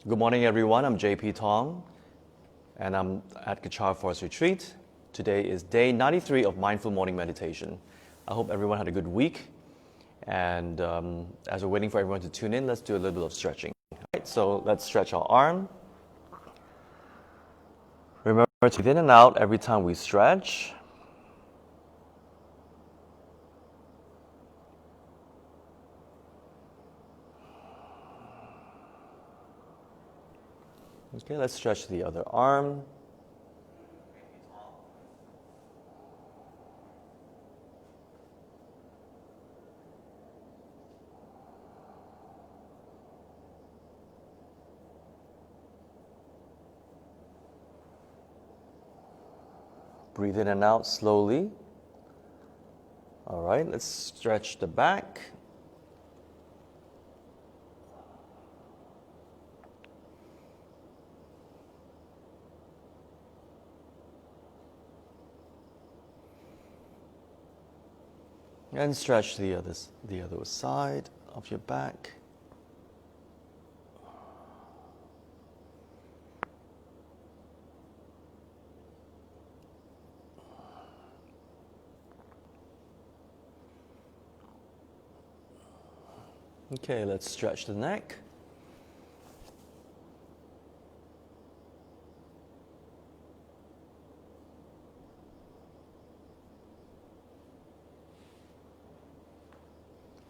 Good morning, everyone. I'm JP Thong, and I'm at Kechara Forest Retreat. Today is day 93 of Mindful Morning Meditation. I hope everyone had a good week. And as we're waiting for everyone to tune in, let's do a little bit of stretching. All right, so let's stretch our arm. Remember to breathe in and out every time we stretch. Okay, let's stretch the other arm. Breathe in and out slowly. All right, let's stretch the back. And stretch the other side of your back. Okay, let's stretch the neck.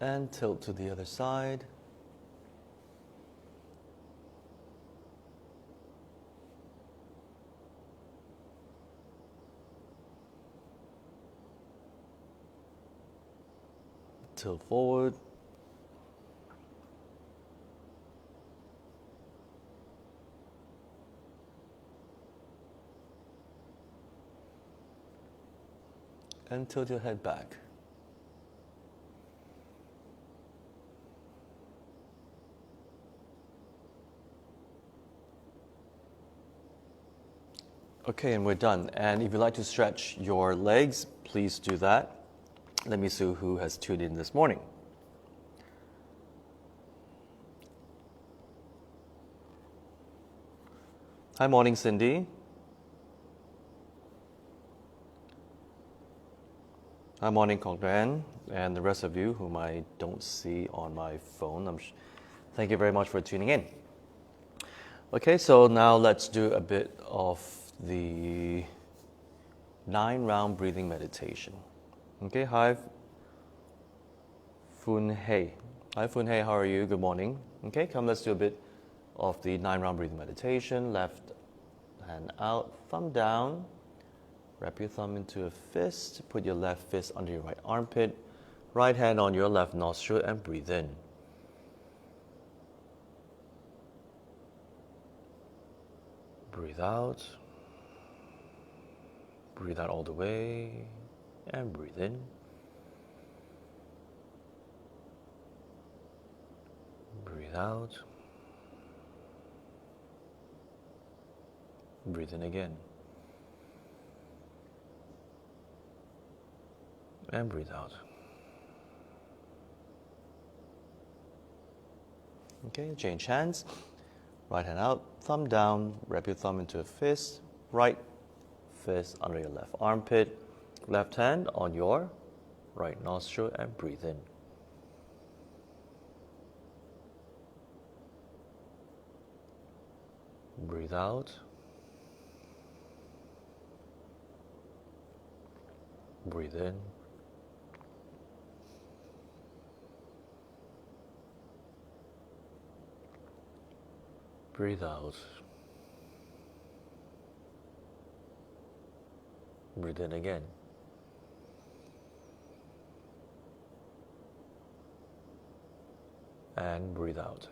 And tilt to the other side. Tilt forward. And tilt your head back. Okay, and we're done. And if you'd like to stretch your legs, please do that. Let me see who has tuned in this morning. Hi, morning, Cindy. Hi, morning, Congren, and the rest of you whom I don't see on my phone. Thank you very much for tuning in. Okay, so now let's do a bit of the 9-round breathing meditation. Okay, hi, Fun Hei. Hi, Fun Hei, how are you? Good morning. Okay, come, let's do a bit of the 9-round breathing meditation. Left hand out, thumb down. Wrap your thumb into a fist. Put your left fist under your right armpit. Right hand on your left nostril and breathe in. Breathe out. Breathe out all the way. And breathe in. Breathe out. Breathe in again. And breathe out. Okay, change hands. Right hand out, thumb down, wrap your thumb into a fist. Right fist under your left armpit. Left hand on your right nostril and breathe in. Breathe out. Breathe in. Breathe out. Breathe in again. And breathe out.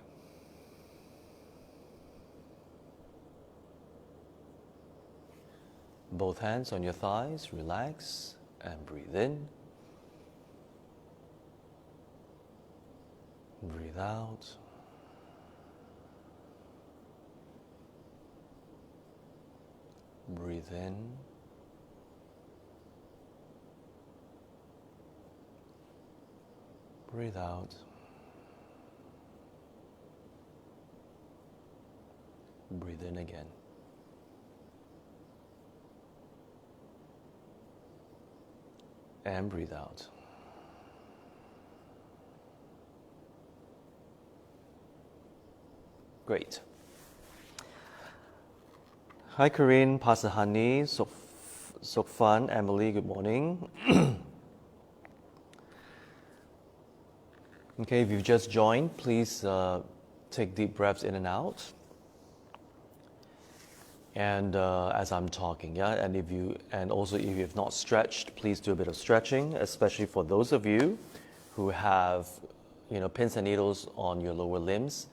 Both hands on your thighs, relax and breathe in. Breathe out. Breathe in. Breathe out. Breathe in again. And breathe out. Great. Hi, Corinne, Pastor Hani, Sokfan, Emily, good morning. Okay, if you've just joined, please take deep breaths in and out. And as I'm talking, yeah, and also if you have not stretched, please do a bit of stretching, especially for those of you who have, pins and needles on your lower limbs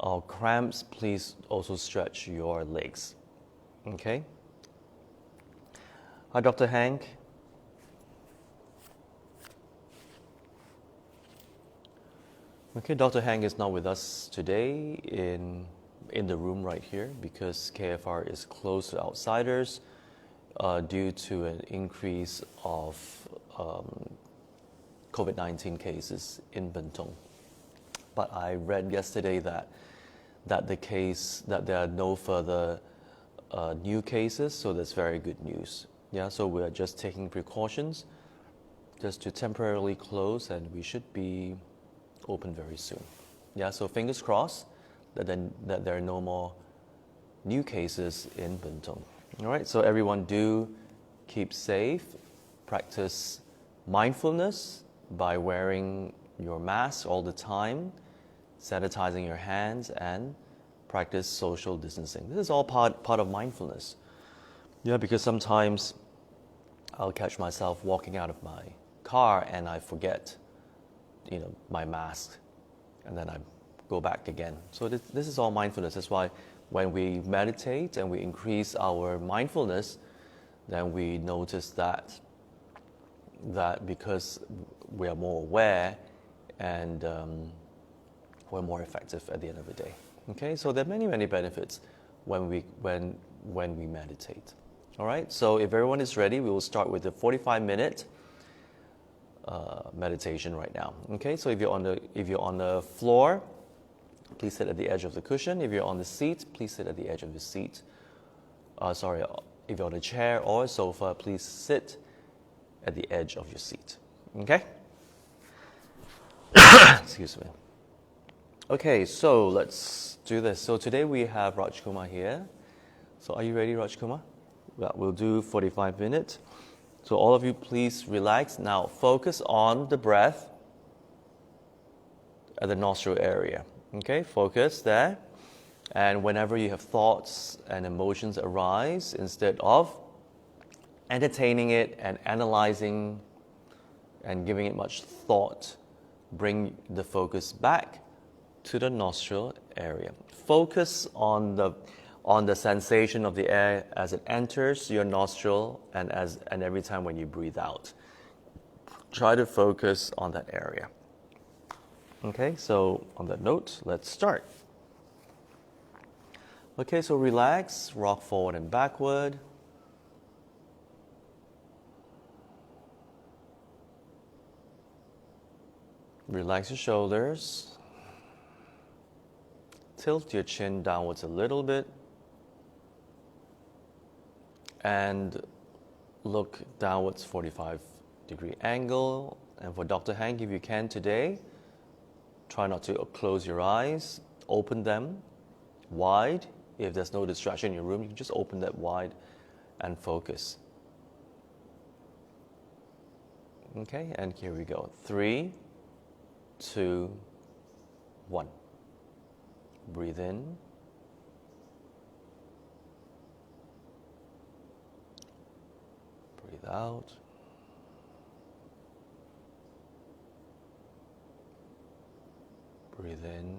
or cramps. Please also stretch your legs. Okay. Hi, Dr. Hank. Okay, Dr. Hank is not with us today in the room right here because KFR is closed to outsiders due to an increase of COVID-19 cases in Bentong. But I read yesterday that there are no further new cases, so that's very good news. Yeah, so we're just taking precautions just to temporarily close, and we should be open very soon. Yeah, so fingers crossed that there are no more new cases in Bentong. All right, so everyone do keep safe, practice mindfulness by wearing your mask all the time, sanitizing your hands, and practice social distancing. This is all part of mindfulness. Yeah, because sometimes I'll catch myself walking out of my car and I forget, my mask, and then I go back again. So this is all mindfulness. That's why when we meditate and we increase our mindfulness, then we notice that because we are more aware and we're more effective at the end of the day. Okay, so there are many benefits when we meditate. All right, so if everyone is ready, we will start with the 45-minute meditation right now. Okay, so if you're on the floor, please sit at the edge of the cushion. If you're on the seat, please sit at the edge of the seat. If you're on a chair or a sofa, please sit at the edge of your seat. Okay? Excuse me. Okay, so let's do this. So today we have Raj Kumar here. So are you ready, Raj Kumar? Well, we'll do 45 minutes. So all of you, please relax. Now focus on the breath at the nostril area. Okay, focus there. And whenever you have thoughts and emotions arise, instead of entertaining it and analyzing and giving it much thought, bring the focus back to the nostril area. Focus on the sensation of the air as it enters your nostril and every time when you breathe out. Try to focus on that area. Okay, so on that note, let's start. Okay, so relax, rock forward and backward. Relax your shoulders. Tilt your chin downwards a little bit. And look downwards 45-degree angle. And for Dr. Hank, if you can today, try not to close your eyes. Open them wide. If there's no distraction in your room, you can just open that wide and focus. Okay, and here we go. 3, 2, 1. Breathe in. Breathe out. Breathe in.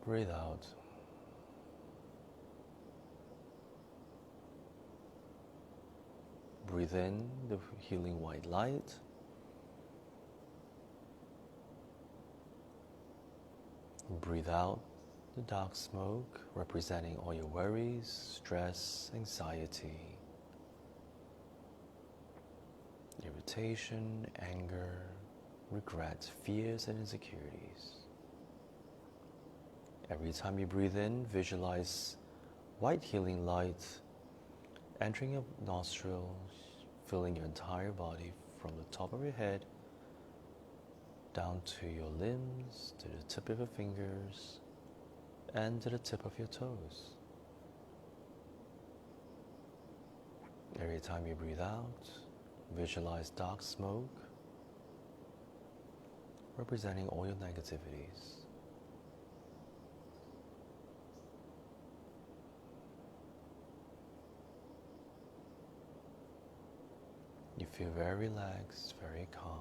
Breathe out. Breathe in the healing white light. Breathe out the dark smoke, representing all your worries, stress, anxiety, irritation, anger, regrets, fears, and insecurities. Every time you breathe in, visualize white healing light entering your nostrils, filling your entire body from the top of your head down to your limbs, to the tip of your fingers, and to the tip of your toes. Every time you breathe out, visualize dark smoke representing all your negativities. You feel very relaxed, very calm.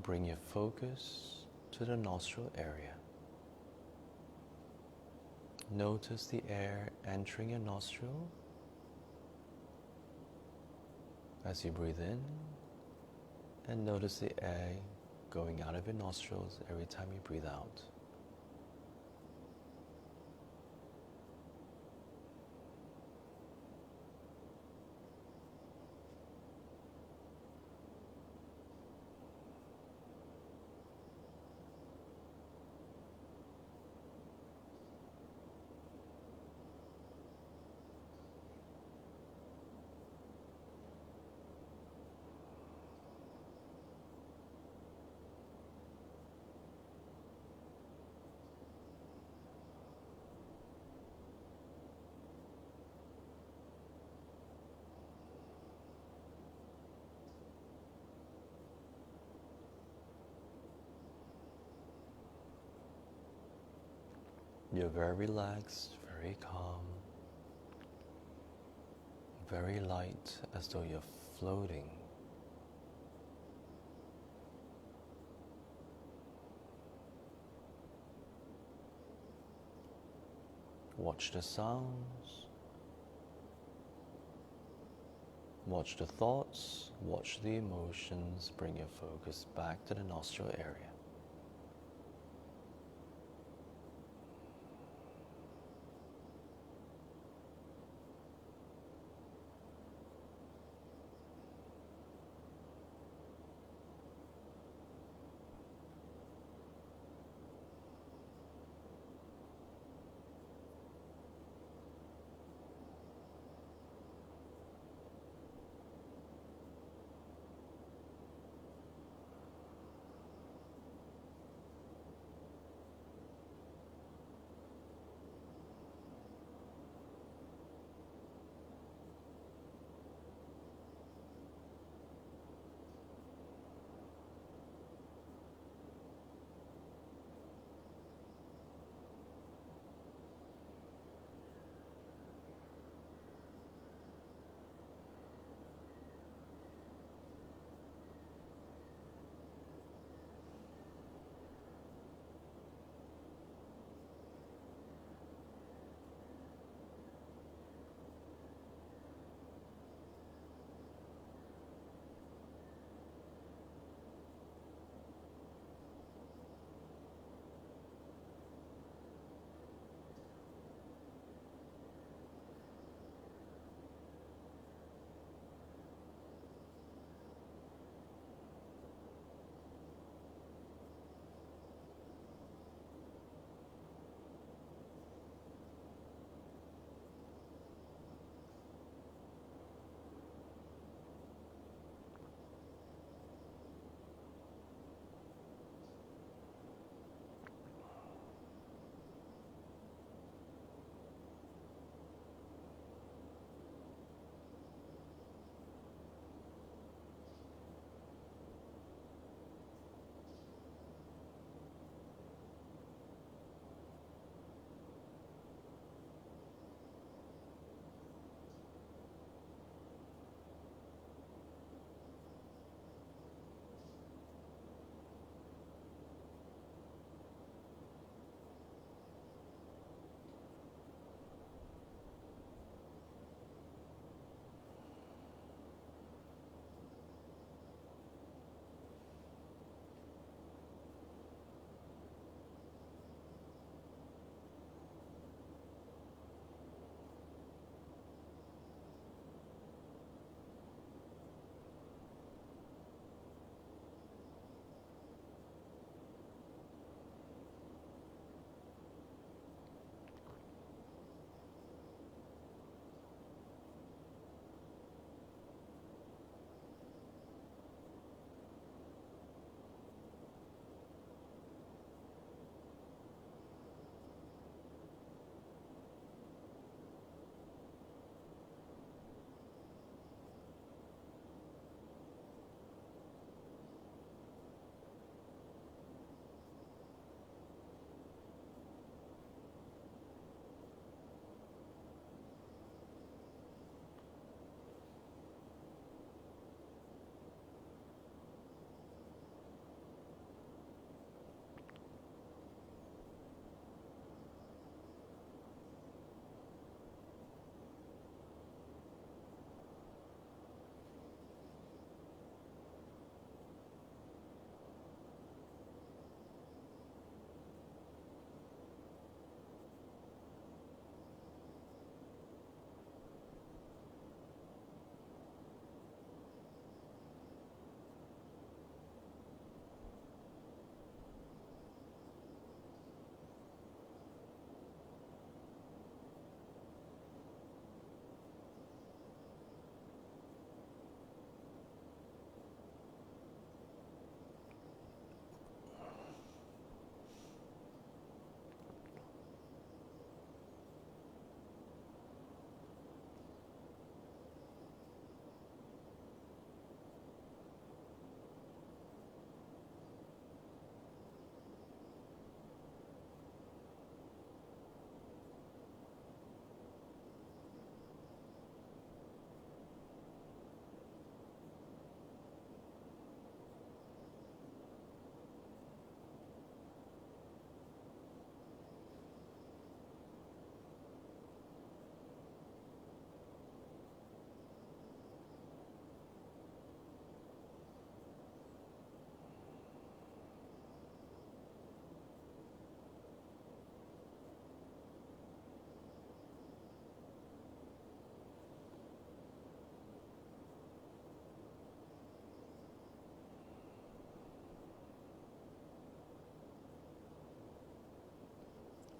Bring your focus to the nostril area. Notice the air entering your nostril as you breathe in, and notice the air going out of your nostrils every time you breathe out. You're very relaxed, very calm, very light, as though you're floating. Watch the sounds, watch the thoughts, watch the emotions. Bring your focus back to the nostril area.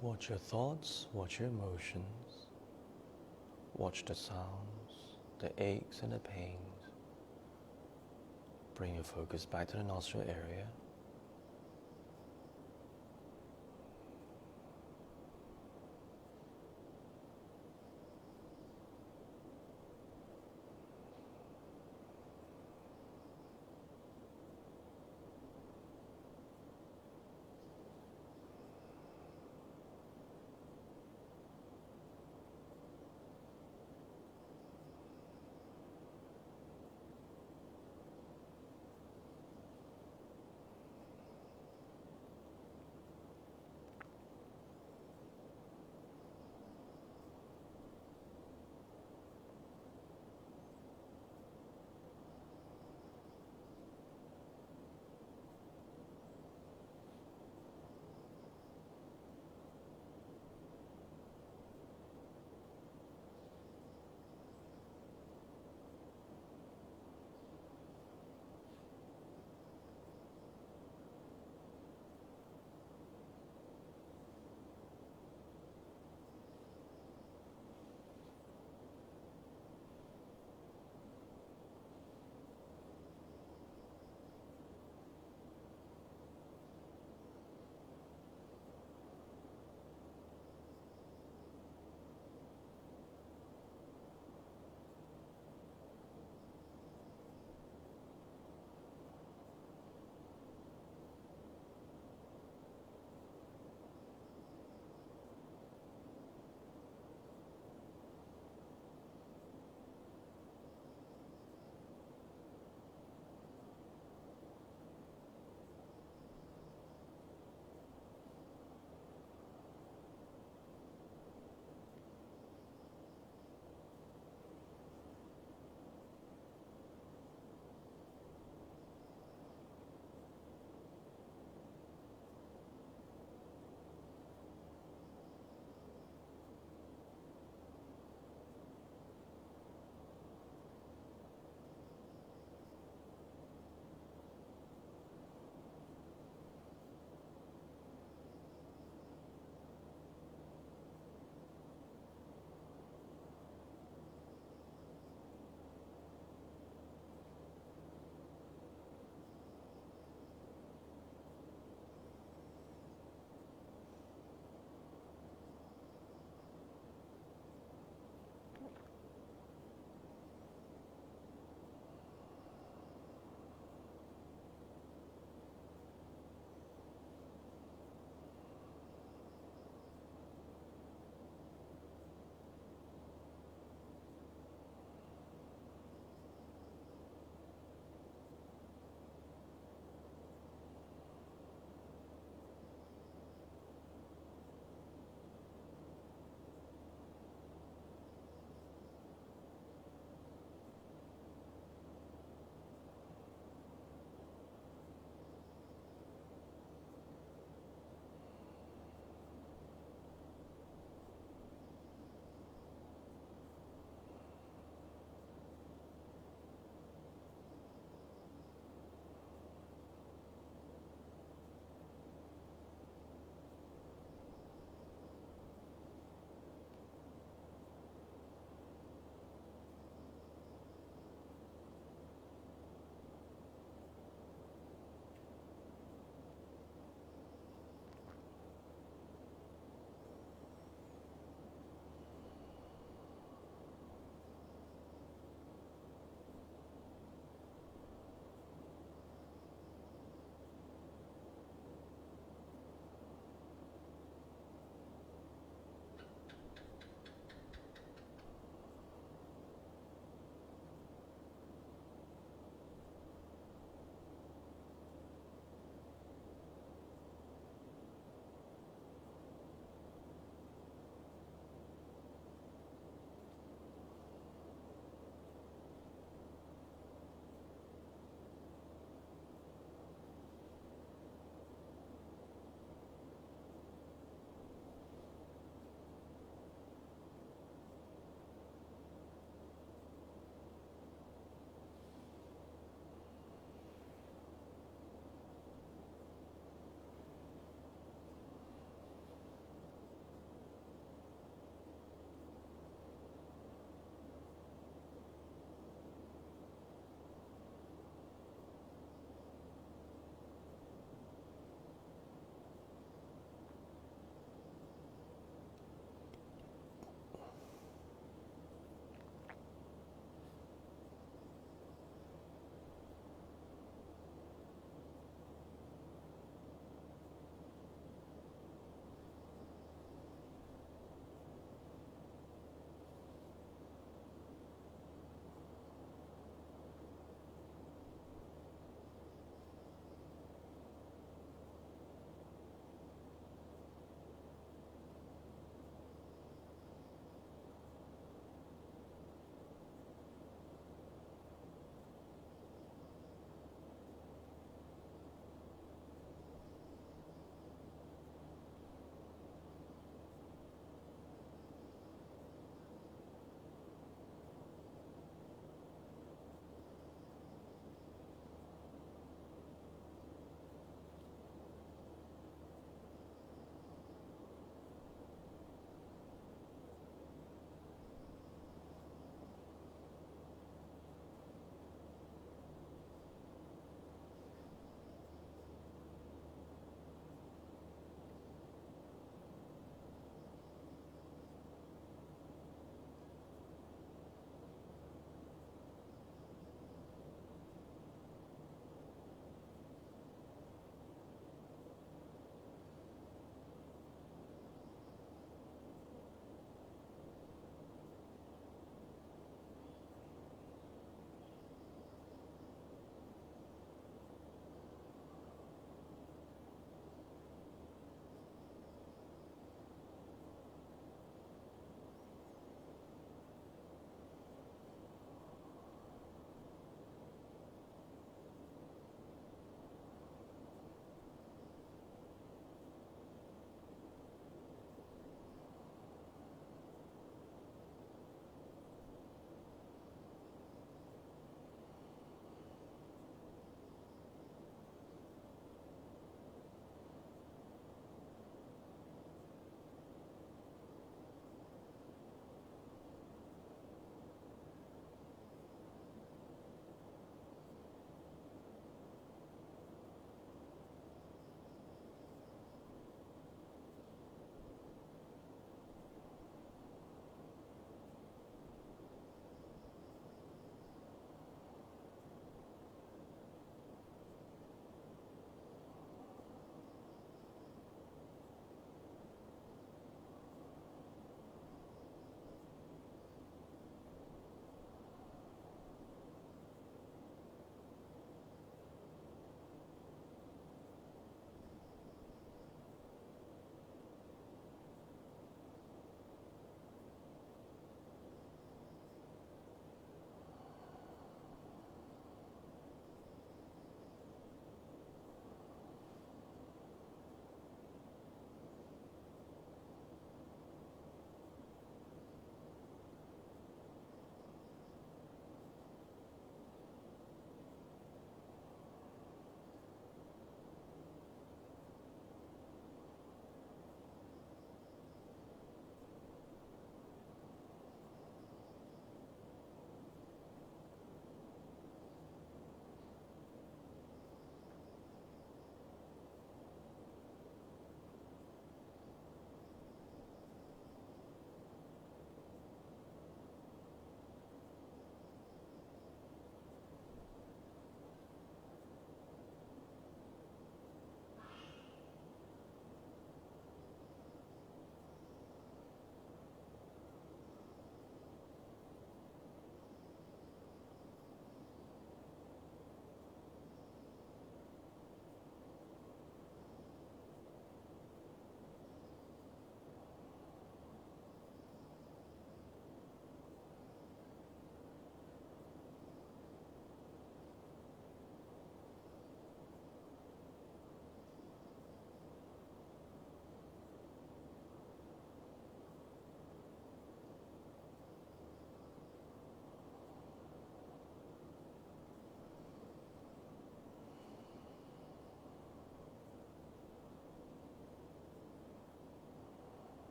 Watch your thoughts, watch your emotions, watch the sounds, the aches and the pains. Bring your focus back to the nostril area.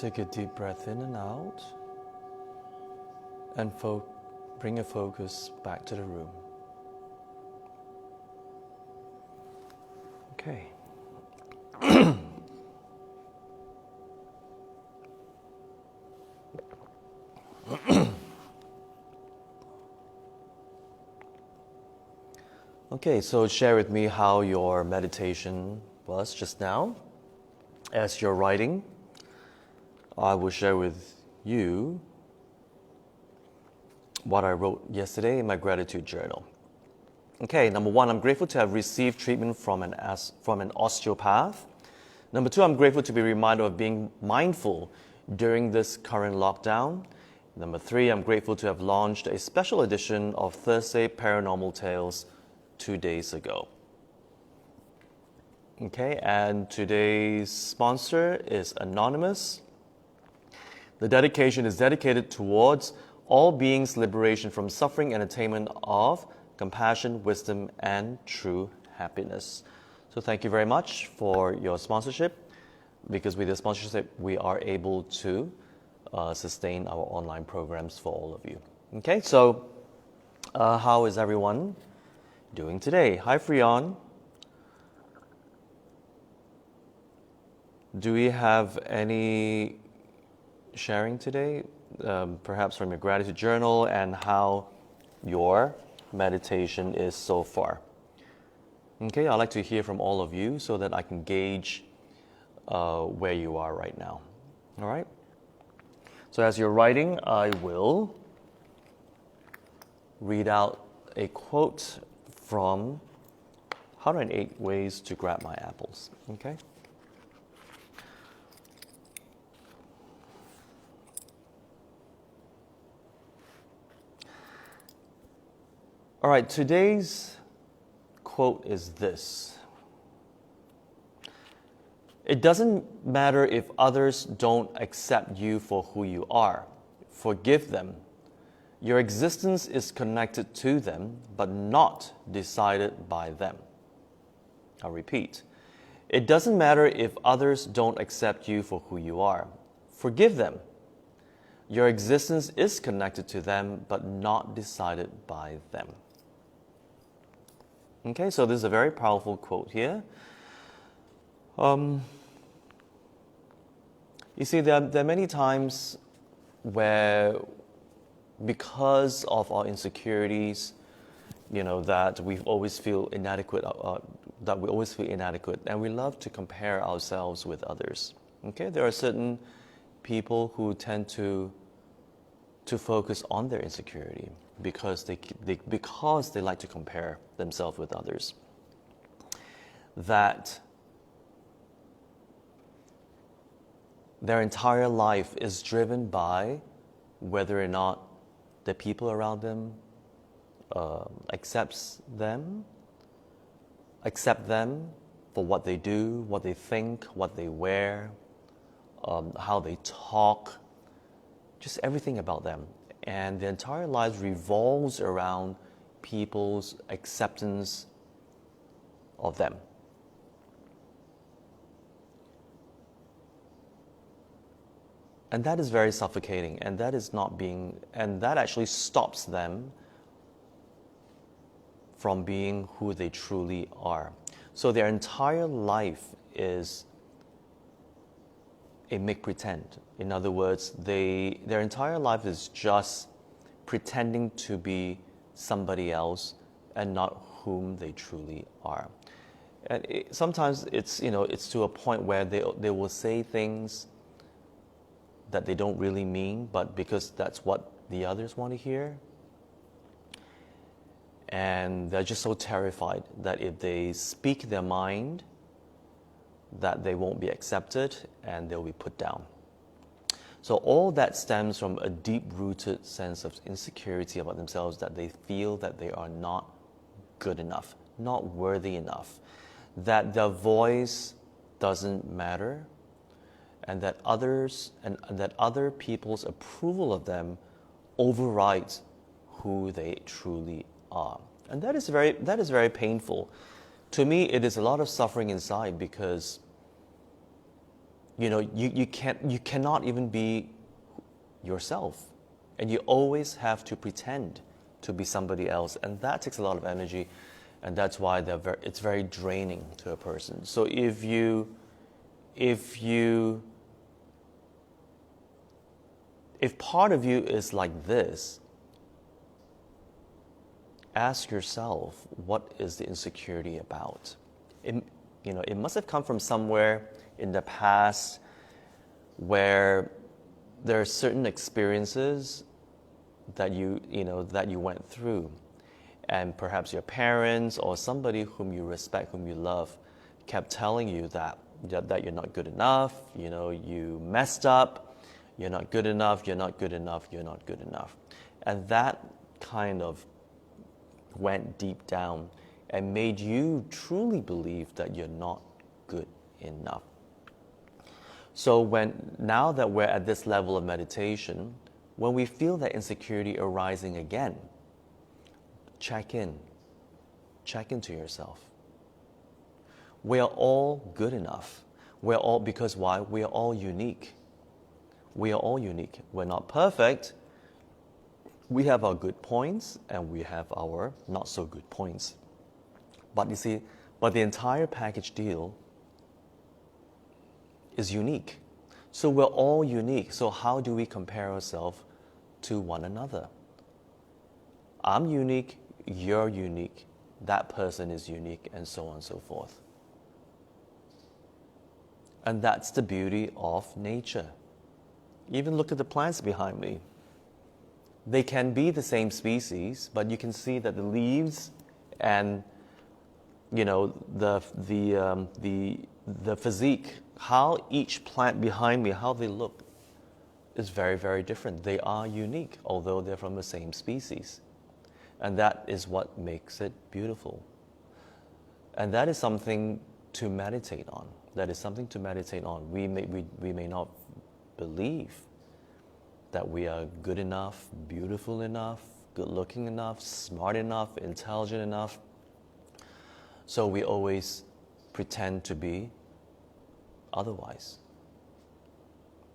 Take a deep breath in and out, and bring your focus back to the room. Okay. Okay, so share with me how your meditation was just now. As you're writing, I will share with you what I wrote yesterday in my gratitude journal. Okay, number one, I'm grateful to have received treatment from an osteopath. Number two, I'm grateful to be reminded of being mindful during this current lockdown. Number three, I'm grateful to have launched a special edition of Thursday Paranormal Tales 2 days ago. Okay, and today's sponsor is Anonymous. The dedication is dedicated towards all beings' liberation from suffering and attainment of compassion, wisdom, and true happiness. So thank you very much for your sponsorship, because with the sponsorship, we are able to sustain our online programs for all of you. Okay, so how is everyone doing today? Hi, Freon. Do we have any sharing today, perhaps from your gratitude journal, and how your meditation is so far? Okay, I'd like to hear from all of you so that I can gauge where you are right now. All right? So as you're writing, I will read out a quote from 108 Ways to Grab My Apples. Okay? All right, today's quote is this. It doesn't matter if others don't accept you for who you are. Forgive them. Your existence is connected to them, but not decided by them. I'll repeat. It doesn't matter if others don't accept you for who you are. Forgive them. Your existence is connected to them, but not decided by them. Okay, so this is a very powerful quote here. You see, there are many times where, because of our insecurities, that we always feel inadequate, and we love to compare ourselves with others. Okay, there are certain people who tend to focus on their insecurity because they like to compare themselves with others. That their entire life is driven by whether or not the people around them accept them for what they do, what they think, what they wear, how they talk, just everything about them. And their entire lives revolves around people's acceptance of them. And that is very suffocating, and that actually stops them from being who they truly are. So their entire life is a make pretend. In other words, their entire life is just pretending to be somebody else and not whom they truly are. And sometimes it's to a point where they will say things that they don't really mean, but because that's what the others want to hear. And they're just so terrified that if they speak their mind, that they won't be accepted and they'll be put down. So all that stems from a deep-rooted sense of insecurity about themselves, that they feel that they are not good enough, not worthy enough, that their voice doesn't matter, and that other people's approval of them overrides who they truly are. And that is very painful. To me, it is a lot of suffering inside, because you cannot even be yourself, and you always have to pretend to be somebody else, and that takes a lot of energy, and that's why it's very draining to a person. So if part of you is like this, ask yourself, what is the insecurity about? It must have come from somewhere in the past where there are certain experiences that you went through, and perhaps your parents or somebody whom you respect, whom you love, kept telling you that you're not good enough, you messed up, you're not good enough, you're not good enough, you're not good enough. And that kind of went deep down and made you truly believe that you're not good enough. So now that we're at this level of meditation, when we feel that insecurity arising again, check into yourself. We are all good enough. Because why? We are all unique. We are all unique. We're not perfect. We have our good points and we have our not so good points. But you see, the entire package deal is unique. So we're all unique. So how do we compare ourselves to one another? I'm unique, you're unique, that person is unique, and so on and so forth. And that's the beauty of nature. Even look at the plants behind me. They can be the same species, but you can see that the leaves and the physique, how each plant behind me, how they look, is very, very different. They are unique, although they're from the same species. And that is what makes it beautiful. And that is something to meditate on. We may not believe that we are good enough, beautiful enough, good looking enough, smart enough, intelligent enough. So we always pretend to be otherwise.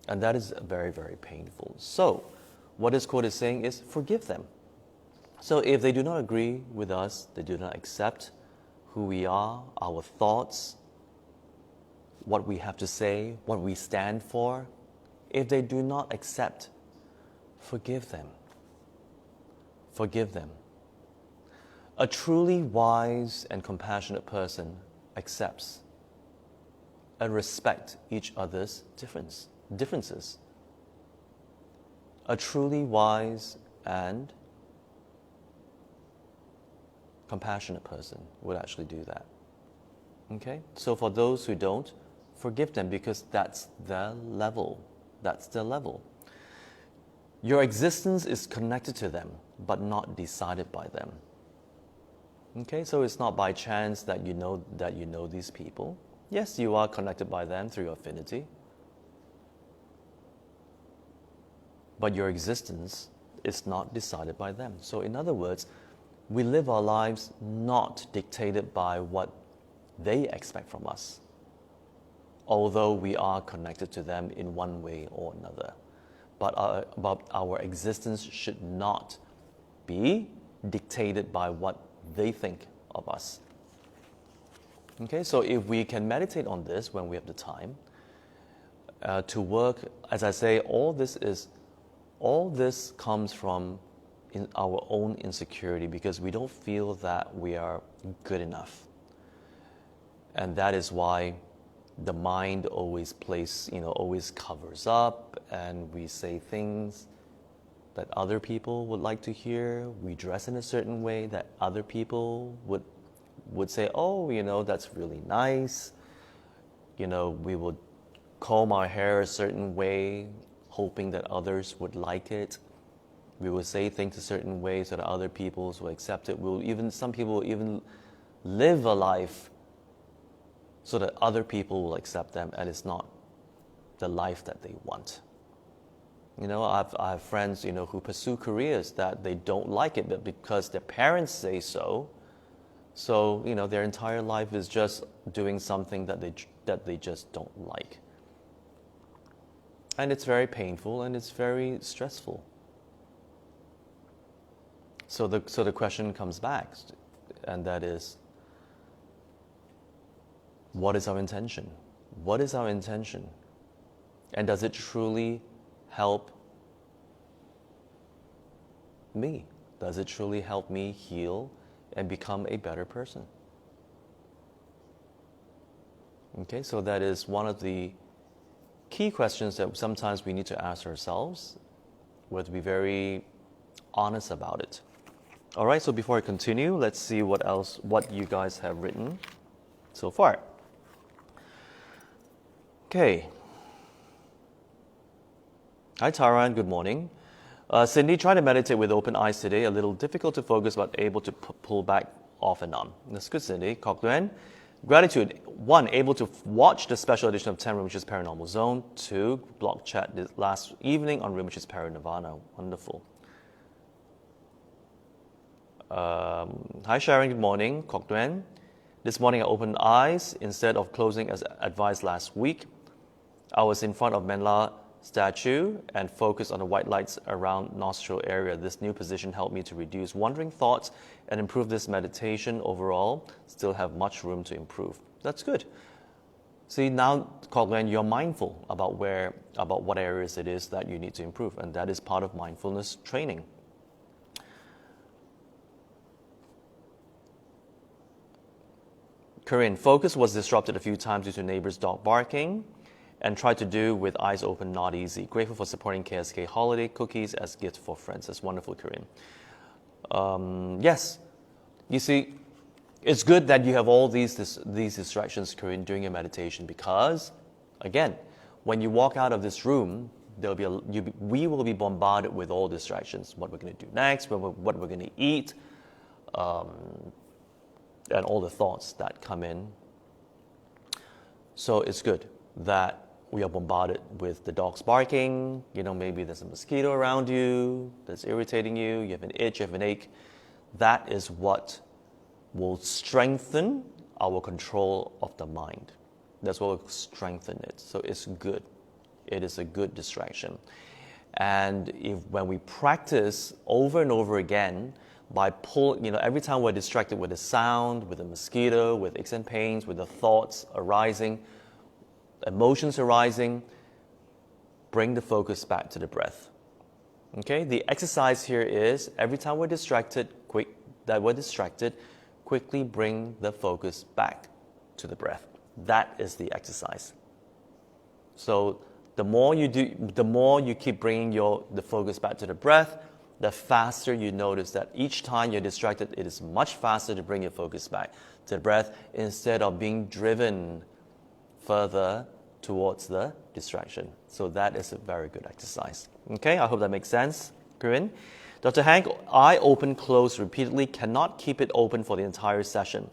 And that is very, very painful. So what this quote is saying is forgive them. So if they do not agree with us, they do not accept who we are, our thoughts, what we have to say, what we stand for, if they do not accept, forgive them. Forgive them. A truly wise and compassionate person accepts and respects each other's differences. A truly wise and compassionate person would actually do that. Okay? So for those who don't, forgive them, because that's their level. That's their level. Your existence is connected to them, but not decided by them. Okay? So it's not by chance that you know these people. Yes, you are connected by them through affinity. But your existence is not decided by them. So in other words, we live our lives not dictated by what they expect from us, although we are connected to them in one way or another. But our existence should not be dictated by what they think of us. Okay, so if we can meditate on this when we have the time to work, as I say, all this comes from in our own insecurity, because we don't feel that we are good enough. And that is why the mind always covers up, and we say things that other people would like to hear. We dress in a certain way that other people would say, oh, that's really nice. We would comb our hair a certain way, hoping that others would like it. We will say things a certain way so that other people will accept it. Some people will even live a life so that other people will accept them, and it's not the life that they want. I have friends, who pursue careers that they don't like it, but because their parents say so. So, their entire life is just doing something that they just don't like. And it's very painful and it's very stressful. So the question comes back, and that is, what is our intention? What is our intention? And does it truly help me? Does it truly help me heal and become a better person? Okay, so that is one of the key questions that sometimes we need to ask ourselves. We have to be very honest about it. All right, so before I continue, let's see what you guys have written so far. Okay. Hi, Tara, and good morning. Cindy, trying to meditate with open eyes today. A little difficult to focus, but able to pull back off and on. That's good, Cindy. Cochran, gratitude. 1, able to watch the special edition of 10 Room, which is Paranormal Zone. 2, blog chat last evening on Room, which is Paranirvana. Wonderful. Hi, Sharon. Good morning. Cochran. This morning I opened eyes instead of closing as advised last week. I was in front of Menla statue and focused on the white lights around nostril area. This new position helped me to reduce wandering thoughts and improve this meditation overall. Still have much room to improve. That's good. See, now, Cochran, you're mindful about what areas it is that you need to improve, and that is part of mindfulness training. Corinne, focus was disrupted a few times due to neighbors' dog barking, and tried to do with eyes open, not easy. Grateful for supporting KSK Holiday Cookies as gift for friends. That's wonderful, Corinne. Yes, you see, it's good that you have all these distractions, Corinne, during your meditation, because, again, when you walk out of this room, we will be bombarded with all distractions. What we're going to do next, what we're going to eat, and all the thoughts that come in. So it's good that we are bombarded with the dogs barking. Maybe there's a mosquito around you that's irritating you. You have an itch, you have an ache. That is what will strengthen our control of the mind. That's what will strengthen it. So it's good. It is a good distraction. And when we practice over and over again, every time we're distracted with a sound, with a mosquito, with aches and pains, with the thoughts arising, emotions arising, bring the focus back to the breath. Okay, the exercise here is every time we're distracted, quickly bring the focus back to the breath. That is the exercise. So the more you do, the more you keep bringing the focus back to the breath, the faster you notice that each time you're distracted, it is much faster to bring your focus back to the breath instead of being driven further towards the distraction. So that is a very good exercise. Okay, I hope that makes sense, Corinne. Dr. Hank, eye open, close repeatedly, cannot keep it open for the entire session.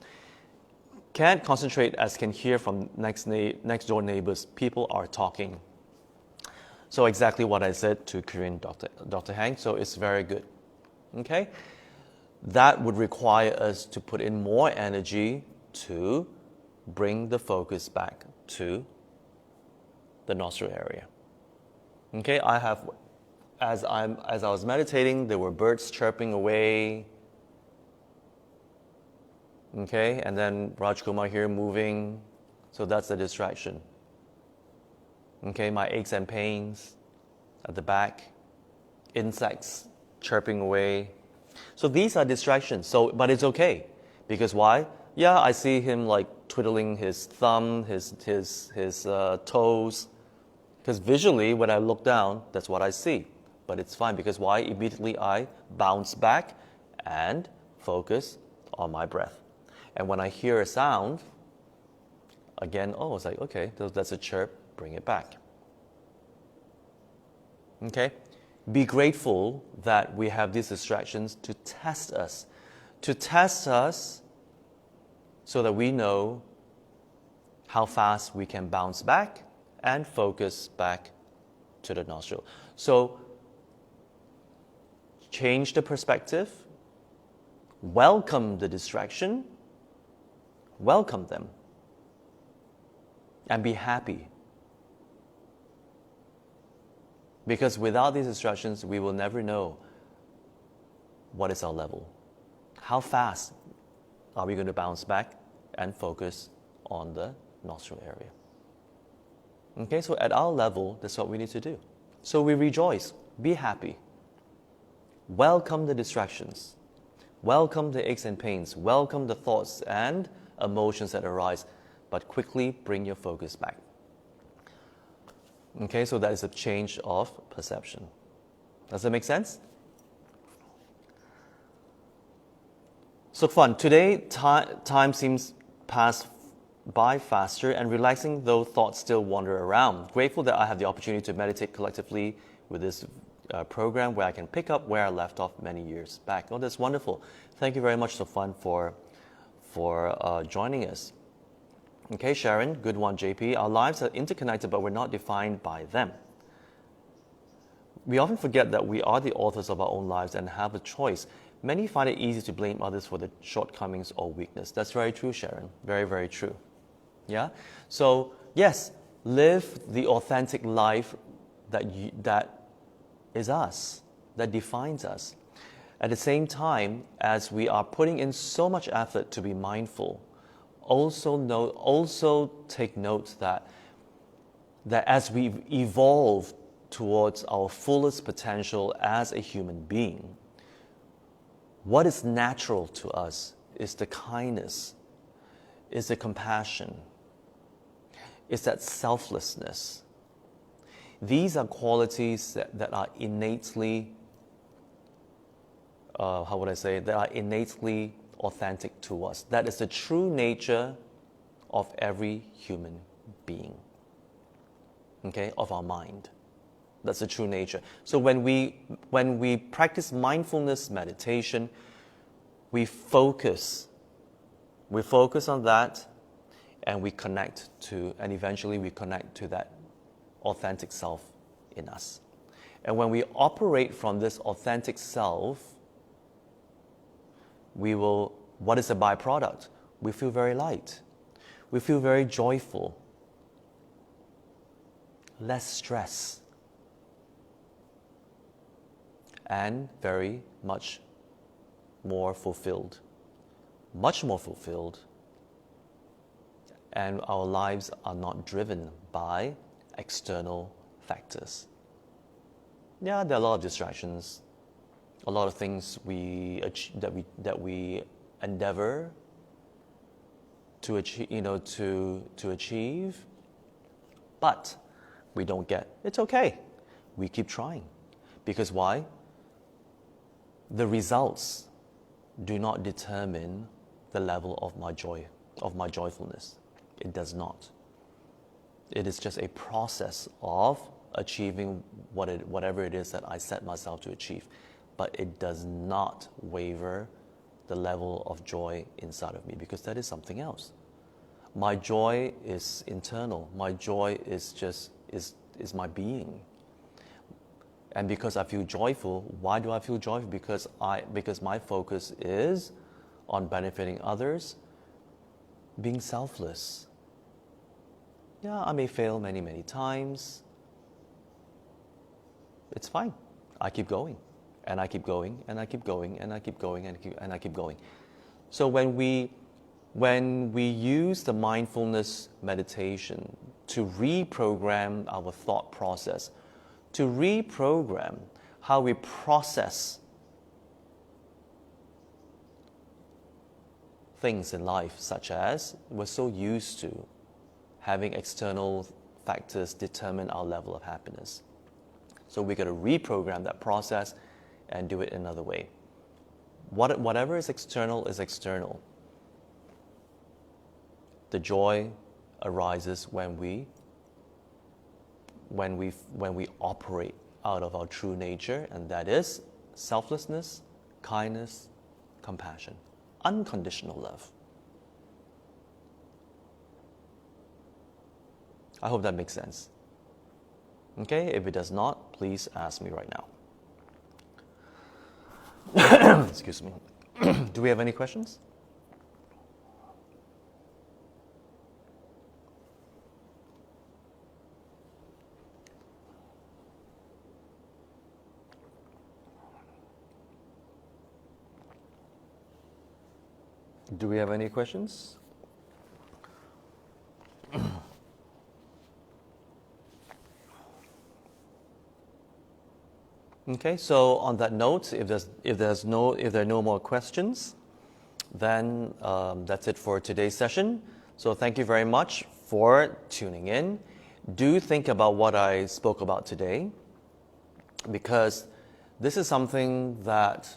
Can't concentrate as can hear from next door neighbors. People are talking. So exactly what I said to Corinne, Dr. Hank, so it's very good. Okay? That would require us to put in more energy to bring the focus back to the nostril area. Okay, as I was meditating, there were birds chirping away. Okay, and then Raj Kumar here moving, so that's the distraction. Okay, my aches and pains at the back, insects chirping away. So these are distractions. But it's okay, because why? Yeah, I see him like twiddling his thumb, his toes. Because visually, when I look down, that's what I see. But it's fine, because why? Immediately I bounce back and focus on my breath. And when I hear a sound, again, it's like, okay, that's a chirp, bring it back. Okay? Be grateful that we have these distractions to test us. To test us so that we know how fast we can bounce back and focus back to the nostril. So, change the perspective, welcome the distraction, welcome them, and be happy. Because without these instructions, we will never know what is our level. How fast are we going to bounce back and focus on the nostril area? Okay, so at our level, that's what we need to do. So we rejoice, be happy. Welcome the distractions. Welcome the aches and pains. Welcome the thoughts and emotions that arise, but quickly bring your focus back. Okay, so that is a change of perception. Does that make sense? So fun. Today, time seems pass by faster, and relaxing though thoughts still wander around. Grateful that I have the opportunity to meditate collectively with this program where I can pick up where I left off many years back. Oh, that's wonderful. Thank you very much, So Fun, for joining us. Okay, Sharon, good one, JP. Our lives are interconnected, but we're not defined by them. We often forget that we are the authors of our own lives and have a choice. Many find it easy to blame others for their shortcomings or weakness. That's very true, Sharon. Very, very true. Yeah? So, yes, live the authentic life that is us, that defines us. At the same time, as we are putting in so much effort to be mindful, also take note that as we evolve towards our fullest potential as a human being, what is natural to us is the kindness, is the compassion, is that selflessness. These are qualities that are innately, that are innately authentic to us. That is the true nature of every human being, okay, of our mind. That's the true nature. So when we practice mindfulness meditation, we focus on that, and eventually we connect to that authentic self in us. And when we operate from this authentic self, what is the byproduct? We feel very light. We feel very joyful. Less stress. And very much more fulfilled. Much more fulfilled. And our lives are not driven by external factors. Yeah, there are a lot of distractions, a lot of things that we endeavor to achieve, but we don't get. It's okay. We keep trying. Because why? The results do not determine the level of my joy, of my joyfulness. It does not. It is just a process of achieving whatever it is that I set myself to achieve. But it does not waver the level of joy inside of me, because that is something else. My joy is internal. My joy is my being. And because I feel joyful, why do I feel joyful? Because my focus is on benefiting others, being selfless. Yeah, I may fail many, many times. It's fine. I keep going, and I keep going, and I keep going, and I keep going, and I keep going. So when we use the mindfulness meditation to reprogram our thought process, to reprogram how we process things in life, such as we're so used to having external factors determine our level of happiness. So we got to reprogram that process and do it another way. Whatever is external is external. The joy arises when we operate out of our true nature, and that is selflessness, kindness, compassion, unconditional love. I hope that makes sense. Okay, if it does not, please ask me right now. Excuse me. Do we have any questions? Do we have any questions? Okay, so on that note, if there are no more questions, then that's it for today's session. So thank you very much for tuning in. Do think about what I spoke about today, because this is something that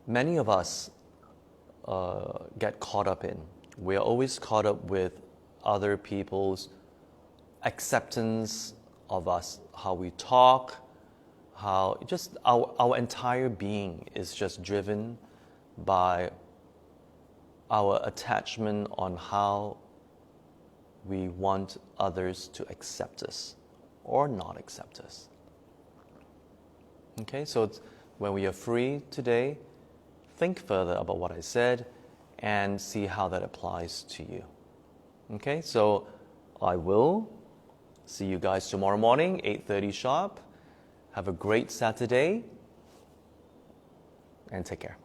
many of us get caught up in. We are always caught up with other people's acceptance of us, how we talk, how just our entire being is just driven by our attachment on how we want others to accept us or not accept us. Okay, so when we are free today, think further about what I said and see how that applies to you. Okay, so I will see you guys tomorrow morning, 8:30 sharp. Have a great Saturday and take care.